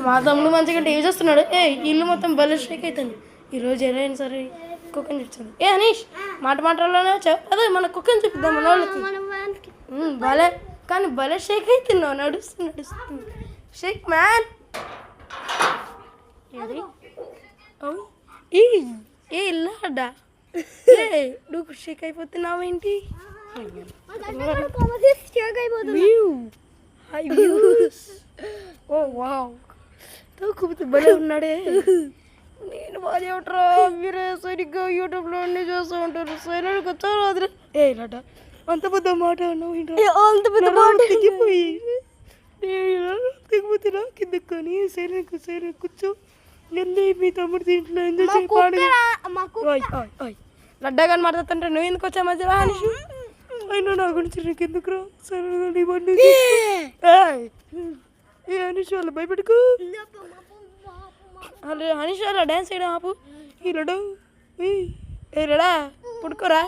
మా తమ్ముడు మంచిగా టీవీ చూస్తున్నాడు. ఇల్లు మొత్తం భలే షేక్ అవుతుంది. ఈరోజు ఎలా అయినా సరే కుక్కని చెప్తుంది. అనీష్ మాటలోనే అదే మన కుక్కని చెప్తాం మన వాళ్ళకి. భలే కానీ భలే షేక్ అవుతున్నావు. నడుస్తుంది షేక్ మ్యాన్. ఇల్లాడా నువ్వు షేక్ అయిపోతున్నావేంటి? ఓ వావ్ తక్కువ భలే ఉన్నాడే. నేను బాగా ఉంటారా మీరే సరిగ్గా యూట్యూబ్లో అన్నీ చేస్తూ ఉంటారు. సైలెంట్గా వచ్చారు అదిలే. లట అంత పెద్ద మాట అన్నావు. అంత పెద్ద మాట తెగిపోయి తెగిపోతున్నా కిందకి కానీ సైలెంట్ కూర్చో. మీ తమ్ముడు దీంట్లో ఎంజాయ్ చేయి పాడు. లడ్డా కానీ మాట్లాడుతుంటే నువ్వు ఎందుకు వచ్చా మధ్యలో అనేసి అయినా నా గురించి నీకు ఎందుకు రా సరే నీ బండి అనేసి వాళ్ళు భయపెట్టుకో. అలా అనేసి అలా డ్యాన్స్ చేయడం ఆపు. ఈ లడా లడా పడుకోరా.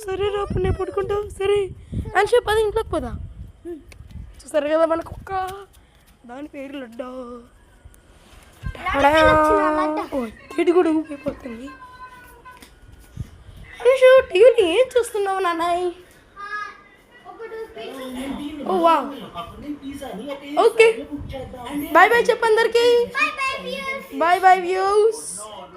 సరే రా అప్పుడు నేను పడుకుంటావు. సరే అని చెప్పది ఇంట్లోకి పోదా. చూసారు కదా మన కుక్క, దాని పేరు లడ్డా. ఇది కూడా ఊపిపోతుంది. అనేషు టీవీని ఏం చూస్తున్నావు నాన్నయ్య? ఓ వావ్ ఓకే బాయ్ చెప్పు అందరికి. Bye views.